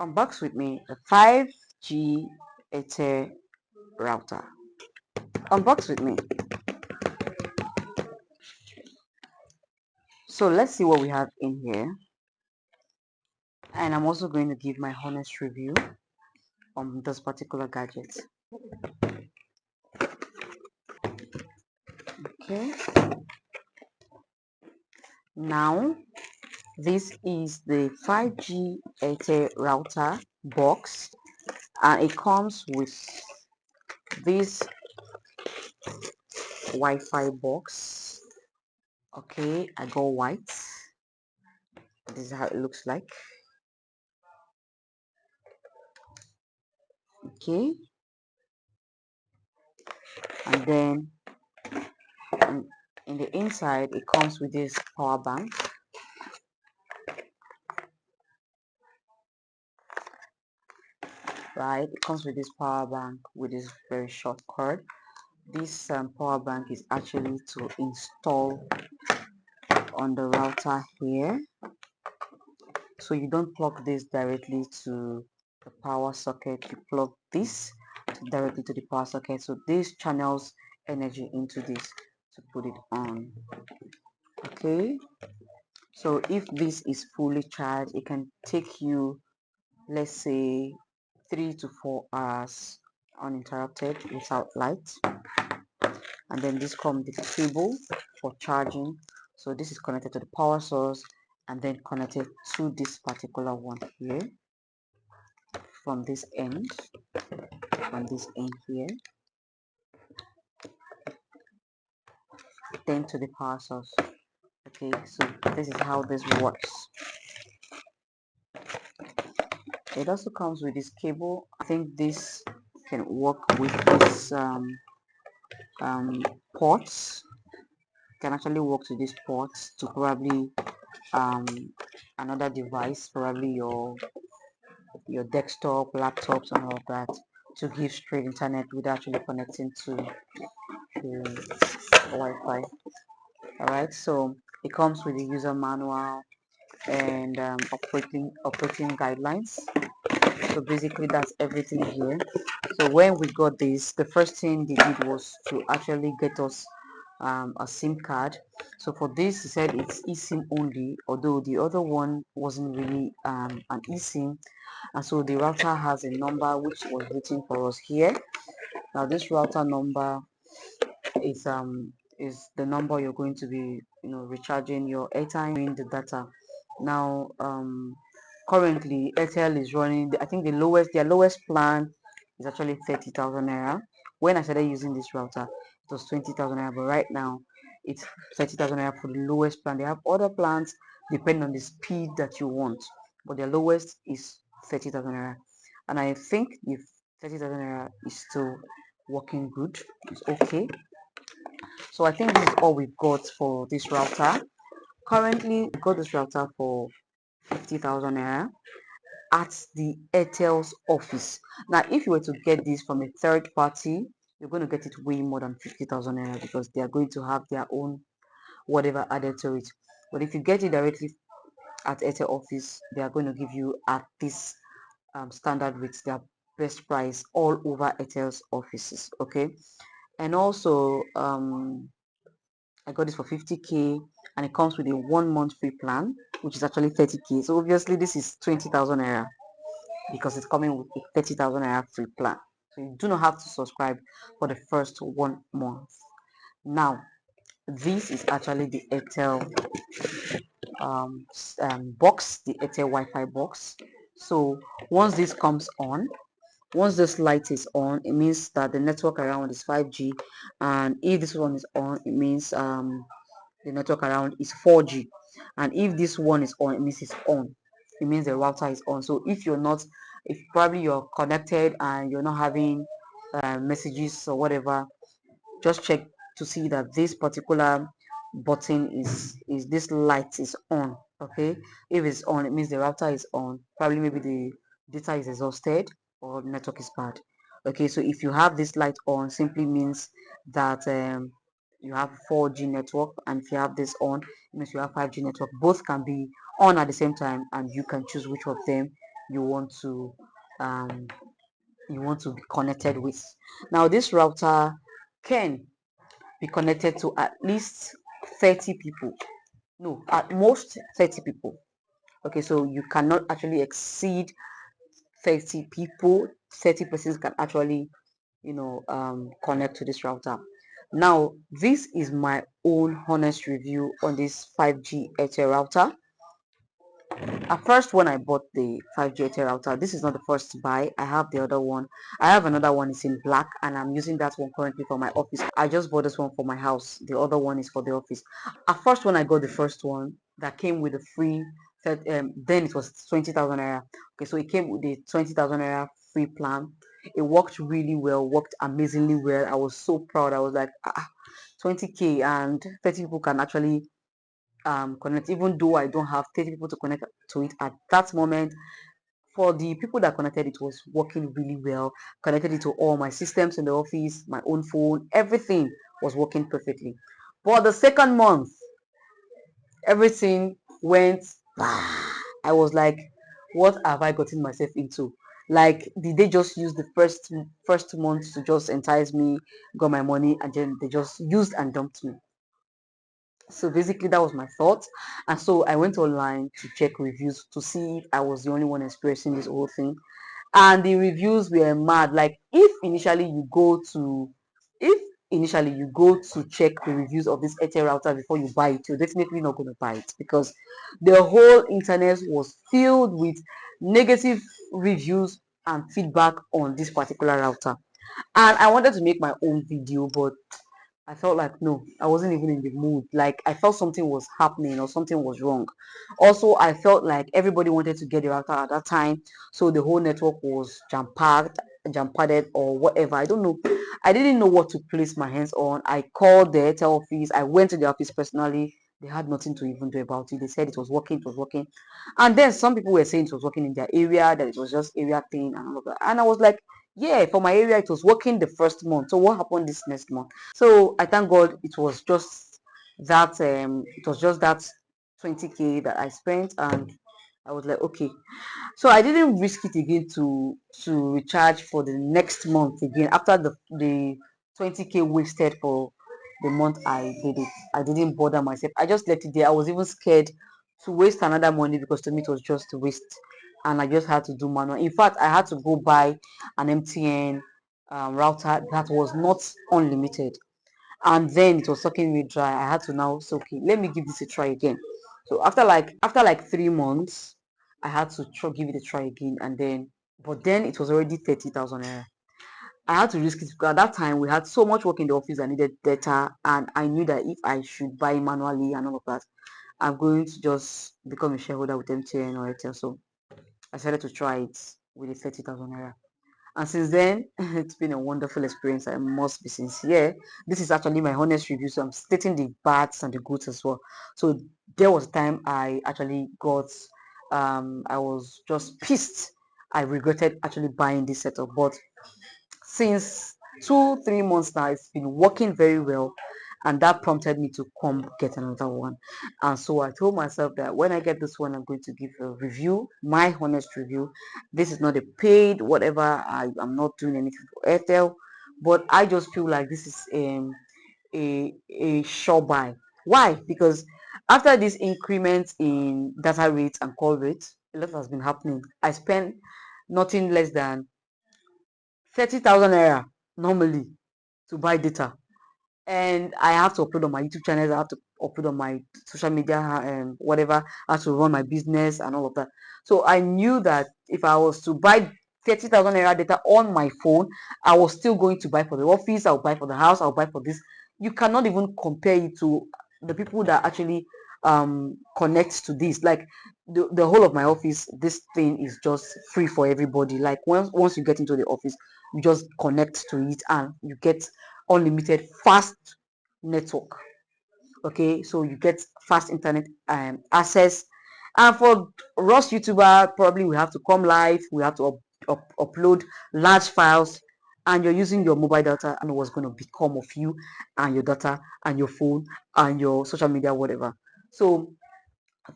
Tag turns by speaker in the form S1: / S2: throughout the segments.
S1: Unbox with me the 5G Airtel router. Unbox with me. So let's see what we have in here. And I'm also going to give my honest review on this particular gadget. Okay. Now, this is the 5G Airtel router box, and it comes with this Wi-Fi box. Okay, I got white. This is how it looks like. Okay, and then in the inside it comes with this power bank. Right, it comes with this power bank with this very short cord. This power bank is actually to install on the router here, so you don't plug this directly to the power socket, you plug this directly to the power socket, so this channels energy into this to put it on. Okay, so if this is fully charged, it can take you, let's say, 3 to 4 hours uninterrupted without light. And then this comes with a cable for charging, so this is connected to the power source and then connected to this particular one here from this end here, then to the power source. Okay, so this is how this works. It also comes with this cable. I think this can work with this ports, can actually work to these ports to probably another device, probably your desktop, laptops, and all of that, to give straight internet without actually connecting to Wi-Fi. All right, so it comes with the user manual and operating guidelines. So basically that's everything here. So when we got this, the first thing they did was to actually get us a SIM card. So for this, he said it's eSIM only, although the other one wasn't really an eSIM. And so the router has a number which was written for us here. Now this router number is the number you're going to be recharging your airtime in the data. Now currently Airtel is running, I think their lowest plan is actually 30,000 naira. When I started using this router, it was 20,000 naira, but right now it's 30,000 naira for the lowest plan. They have other plans depending on the speed that you want, but their lowest is 30,000 naira, and I think if 30,000 naira is still working good, it's okay. So I think this is all we've got for this router. Currently we got this router for 50,000 naira at the Airtel's office. Now if you were to get this from a third party, you're going to get it way more than 50,000 naira, because they are going to have their own whatever added to it. But if you get it directly at Airtel office, they are going to give you at this standard rates, their best price all over Airtel's offices. Okay, and also I got this for 50k, and it comes with a 1 month free plan, which is actually 30k. So obviously this is 20,000 naira, because it's coming with a 30,000 naira free plan. So you do not have to subscribe for the first 1 month. Now this is actually the Airtel box, the Airtel Wi-Fi box. So once this comes on, once this light is on, it means that the network around is 5G, and if this one is on, it means the network around is 4G, and if this one is on, it means it's on, it means the router is on. So if probably you're connected and you're not having messages or whatever, just check to see that this particular button is this light is on. Okay, if it's on, it means the router is on, probably maybe the data is exhausted or network is bad. Okay, so if you have this light on, simply means that you have 4G network, and if you have this on, it means you have 5G network. Both can be on at the same time, and you can choose which of them you want to um, be connected with. Now this router can be connected to at least 30 people. No, at most 30 people. Okay, so you cannot actually exceed 30 people. 30 persons can actually, connect to this router. Now this is my own honest review on this 5G Airtel router. At first, when I bought the 5G Airtel router, this is not the first to buy. I have the other one. I have another one, it's in black, and I'm using that one currently for my office. I just bought this one for my house. The other one is for the office. At first, when I got the first one, that came with a free, then it was 20,000 naira. Okay, so it came with the 20,000 naira free plan. It worked really well, worked amazingly well. I was so proud. I was like, 20k and 30 people can actually connect, even though I don't have 30 people to connect to it at that moment. For the people that connected, it was working really well. Connected it to all my systems in the office, my own phone, everything was working perfectly. But the second month, everything went. I was like, what have I gotten myself into? Like, did they just use the first month to just entice me, got my money, and then they just used and dumped me? So basically that was my thought, and so I went online to check reviews to see if I was the only one experiencing this whole thing. And the reviews were mad. Like, if initially you go to check the reviews of this Airtel router before you buy it, you're definitely not going to buy it, because the whole internet was filled with negative reviews and feedback on this particular router. And I wanted to make my own video, but I felt like, no, I wasn't even in the mood. Like, I felt something was happening or something was wrong. Also, I felt like everybody wanted to get the router at that time, so the whole network was jam-padded or whatever. I don't know. I didn't know what to place my hands on. I called the Airtel office. I went to the office personally. They had nothing to even do about it. They said it was working, it was working. And then some people were saying it was working in their area, that it was just area thing and all of that. And I was like, yeah, for my area, it was working the first month. So what happened this next month? So I thank God it was just that 20k that I spent, and I was like, okay. So I didn't risk it again to recharge for the next month again after the 20k wasted for the month I did it. I didn't bother myself. I just let it there. I was even scared to waste another money, because to me it was just a waste, and I just had to do manual. In fact, I had to go buy an MTN router that was not unlimited, and then it was sucking me dry. I had to now say, okay, let me give this a try again. So after like 3 months, I had to give it a try again, and then but then it was already 30,000 naira. I had to risk it, because at that time we had so much work in the office. I needed data, and I knew that if I should buy manually and all of that, I'm going to just become a shareholder with MTN or Airtel. So I decided to try it with the 30,000 naira. And since then, it's been a wonderful experience. I must be sincere. This is actually my honest review, so I'm stating the bads and the goods as well. So there was a time I actually I was just pissed. I regretted actually buying this setup, but since 2 3 months now, it's been working very well, and that prompted me to come get another one. And so I told myself that when I get this one, I'm going to give a review, my honest review. This is not a paid whatever. I'm not doing anything for Airtel, but I just feel like this is a sure buy. Why? Because after this increment in data rates and call rates, a lot has been happening. I spent nothing less than 30,000 naira normally to buy data, and I have to upload on my YouTube channels. I have to upload on my social media, whatever. I have to run my business and all of that. So I knew that if I was to buy 30,000 naira data on my phone, I was still going to buy for the office. I'll buy for the house. I'll buy for this. You cannot even compare it to the people that actually connect to this. Like the whole of my office, this thing is just free for everybody. Like once you get into the office, you just connect to it and you get unlimited fast network. Okay, so you get fast internet access. And for us YouTuber, probably we have to come live, we have to upload large files, and you're using your mobile data, and what's going to become of you and your data and your phone and your social media, whatever. So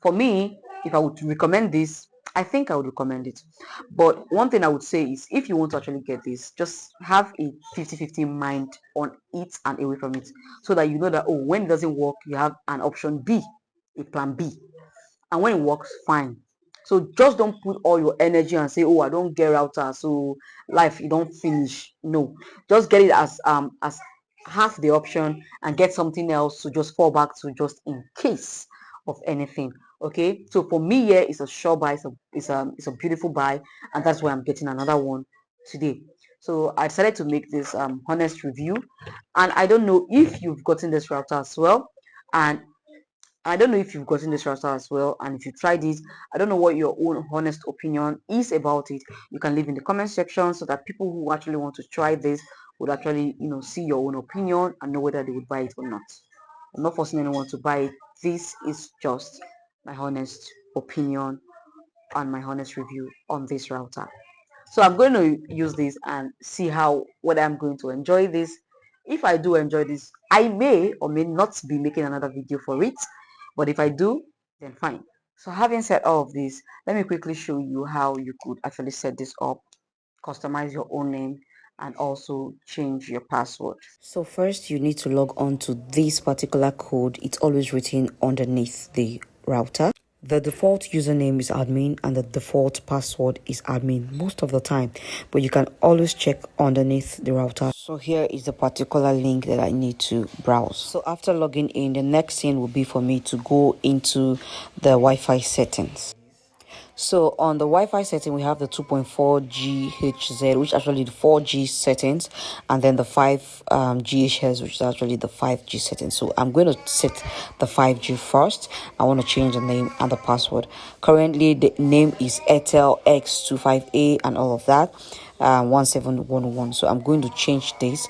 S1: for me, if I would recommend this, I think I would recommend it. But one thing I would say is if you want to actually get this, just have a 50-50 mind on it and away from it, so that you know that, oh, when it doesn't work, you have an option B, a plan B. And when it works, fine. So just don't put all your energy and say, oh, I don't get router, so life you don't finish. No, just get it as half the option and get something else to just fall back to, just in case of anything. Okay, so for me, yeah, it's a sure buy. It's a beautiful buy, and that's why I'm getting another one today. So I decided to make this honest review, and I don't know if you've gotten this router as well, and I don't know if you've gotten this router as well, and if you tried it, I don't know what your own honest opinion is about it. You can leave in the comment section so that people who actually want to try this would actually, see your own opinion and know whether they would buy it or not. I'm not forcing anyone to buy it. This is just my honest opinion and my honest review on this router. So I'm going to use this and see how whether I'm going to enjoy this. If I do enjoy this, I may or may not be making another video for it. But if I do, then fine. So having said all of this, let me quickly show you how you could actually set this up, customize your own name, and also change your password. So first you need to log on to this particular code. It's always written underneath the router. The default username is admin and the default password is admin most of the time, but you can always check underneath the router. So here is the particular link that I need to browse. So after logging in, the next thing will be for me to go into the Wi-Fi settings. So on the Wi-Fi setting, we have the 2.4 GHz, which is actually the 4G settings, and then the 5 GHz, which is actually the 5G settings. So I'm going to set the 5G first. I want to change the name and the password. Currently, the name is Airtel X25A and all of that, 1711. So I'm going to change this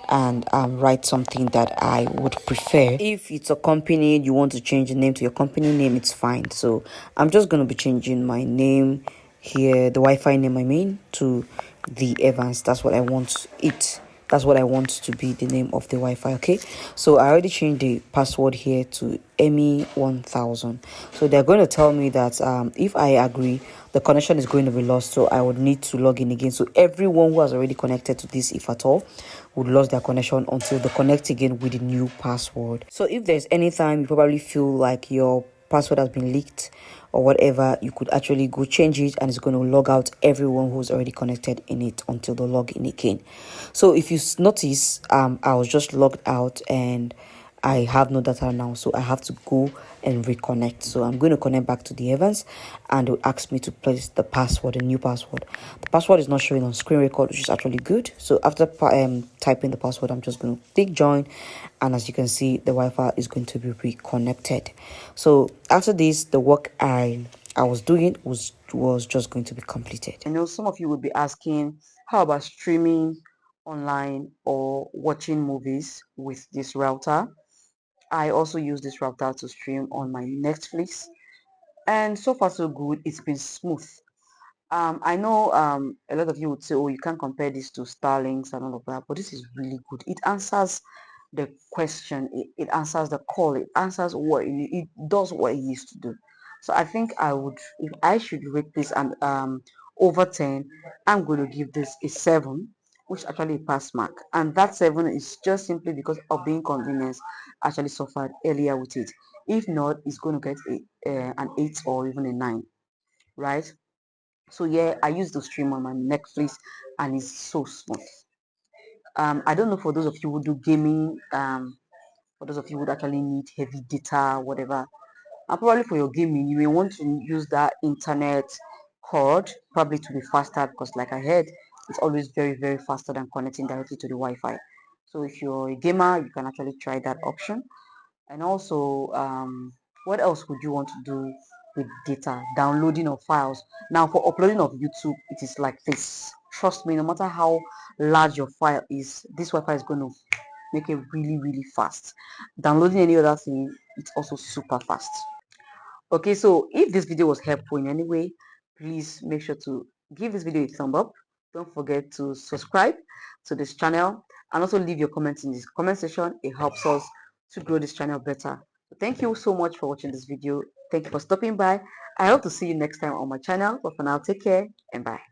S1: and write something that I would prefer. If it's a company, you want to change the name to your company name, it's fine. So I'm just going to be changing my name here, the Wi-Fi name I mean, to the Evans. That's what I want it. That's what I want to be the name of the Wi-Fi. Okay, so I already changed the password here to Emmy1000. So they're going to tell me that if I agree, the connection is going to be lost, so I would need to log in again. So everyone who has already connected to this, if at all, would lose their connection until they connect again with the new password. So if there's any time you probably feel like your password has been leaked or whatever, you could actually go change it and it's going to log out everyone who's already connected in it until they log in again. So if you notice, I was just logged out and I have no data now, so I have to go and reconnect. So I'm going to connect back to the Evans and it will ask me to place the password, a new password. The password is not showing on screen record, which is actually good. So after typing the password, I'm just going to click join, and as you can see, the Wi-Fi is going to be reconnected. So after this, the work I was doing was just going to be completed. I know some of you would be asking, how about streaming online or watching movies with this router? I also use this router to stream on my Netflix, and so far so good. It's been smooth. I know a lot of you would say, oh, you can't compare this to Starlinks and all of that, but this is really good. It answers the question, it answers the call, it answers what it does what it used to do. So I think I would, if I should rate this and over 10, I'm going to give this a 7, which actually a pass mark, and that 7 is just simply because of the inconvenience I actually suffered earlier with it. If not, it's going to get an 8 or even a 9, right? So yeah, I use the stream on my Netflix and it's so smooth. I don't know for those of you who do gaming, for those of you who would actually need heavy data, whatever, and probably for your gaming, you may want to use that internet cord probably to be faster, because like I heard, it's always very, very faster than connecting directly to the Wi-Fi. So if you're a gamer, you can actually try that option. And also, what else would you want to do with data? Downloading of files. Now for uploading of YouTube, it is like this. Trust me, no matter how large your file is, this Wi-Fi is going to make it really, really fast. Downloading any other thing, it's also super fast. Okay, so if this video was helpful in any way, please make sure to give this video a thumb up. Don't forget to subscribe to this channel and also leave your comments in this comment section. It helps us to grow this channel better. So thank you so much for watching this video. Thank you for stopping by. I hope to see you next time on my channel. But for now, take care and bye.